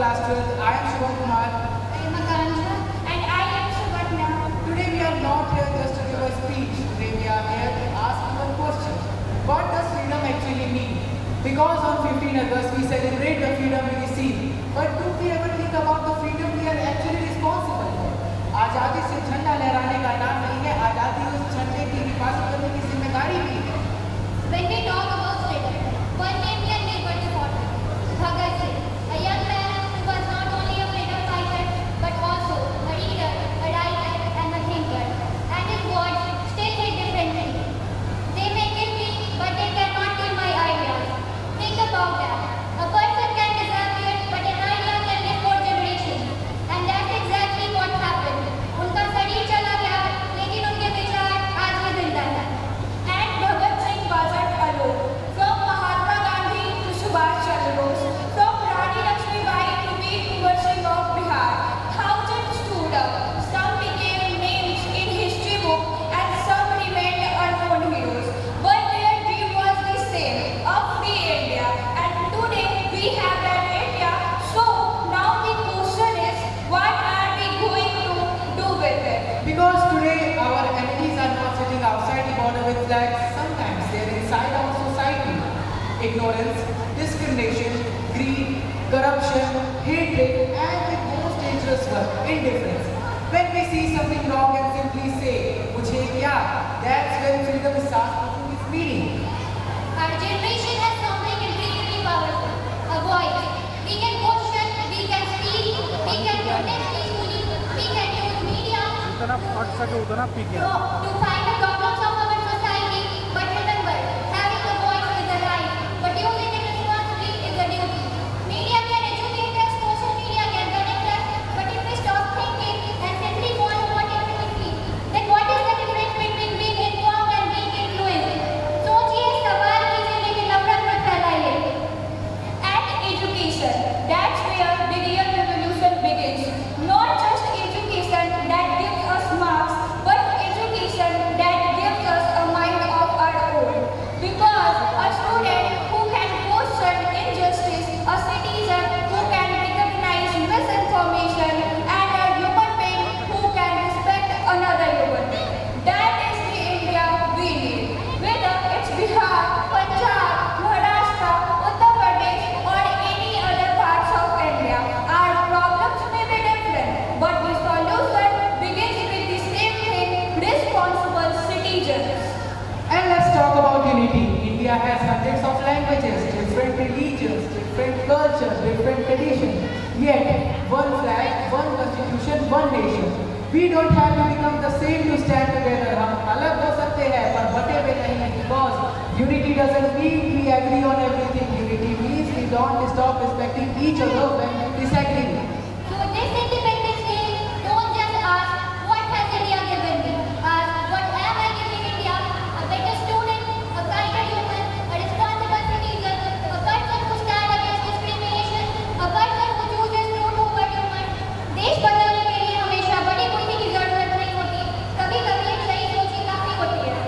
class 12. I am Shivam Kumar. I am Akansha and I am Suvarna. Today we are not here just to give a speech. Today we are here to ask one question. What does freedom actually mean? Because on 15 August we celebrate the freedom we receive. But do we ever think about the freedom we are actually responsible for? आजादी से झंडा लहराने का नाम नहीं है, आजादी उस झंडे की हिफाजत करने की जिम्मेदारी भी है। When we talk about freedom, one name can be but important. Bhagat Singh, a young man who was not only a freedom fighter but also a reader, a writer and a thinker. And his words still hit differently. They may kill me, but they cannot kill my ideas. Think about that. A person can disappear, but an idea can live for generations. And that's exactly what happened. उनका शरीर चला गया, लेकिन उनके विचार आज भी जिंदा हैं. And Bhagat Singh wasn't alone. From Mahatma Gandhi to Subhash Chandra Bose, from Rani Lakshmibai to Veer Kunwar Singh of Bihar, thousands stood up. Some became names in history book and some remained unknown heroes. But their dream was the same, a free India. And today we have that India. So now the question is, what are we going to do with it? Because today our enemies are not sitting outside the border with flags, sometimes they are inside our society. Ignorance, discrimination, greed, corruption, hatred, and the most dangerous one, indifference. When we see something wrong and simply say, "Mujhe kya?" that's when freedom starts losing its meaning. Our generation has something incredibly powerful, a voice. We can question, we can speak, we can protest peacefully, we can use media जितना फट सके उतना P to, गया to find the problems of our society. But remember, having a voice is a right, but using it responsibly is a duty. Media can educate us, social media can connect us, but if we stop thinking and simply follow whatever we see, then what is the difference between being informed and being influenced? सोचिए, सवाल कीजिए, लेकिन नफरत मत फैलाइए. And education. That's where the real revolution begins. Not just education that gives us marks, but education that gives us a mind of our own. Because a student who can question injustice, a citizen who can recognize misinformation, and a human being who can respect another human being. That is the India we need. Whether it's Bihar, Punjab, Maharashtra, Uttar Pradesh, or any other parts of India, our problems may be different, but the solution begins with the same thing: responsible citizens. And let's talk about unity. India has hundreds of languages, different religions, different cultures, different traditions. Yet, one flag, one constitution, one nation. We don't have to become the same to stand together. हम अलग हो सकते हैं पर बटे हुए नहीं हैं, because unity doesn't mean we agree on everything. Unity means we don't stop respecting each other when we disagree. So this Independence Day, don't just ask, what has India given me? Ask, what am I giving India? A better student, a kinder human, a responsible citizen, a person who stands against discrimination, a person who chooses truth over human. देश बदलने के लिए हमेशा बड़ी बुद्धि की जरूरत नहीं होती. कभी-कभी एक सही सोच ही काफी होती है.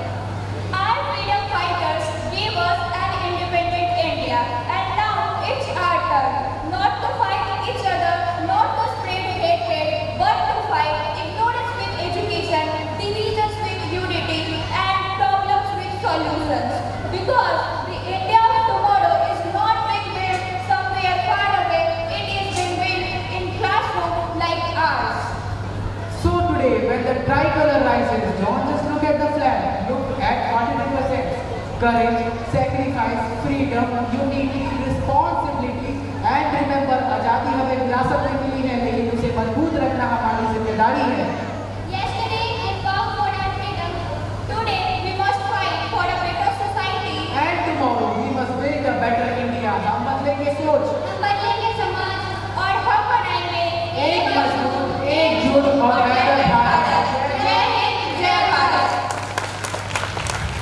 Our freedom fighters gave us an independent India, and now it's our turn. Not to fight each other, not to spread hatred, but to fight ignorance with education, divisions with unity, and problems with solutions. Because the India of tomorrow is not being built somewhere far away, it is being built in classrooms like ours. So today, when the tricolor rises, don't just look at the flag, look at what it represents. Courage, sacrifice, freedom, unity,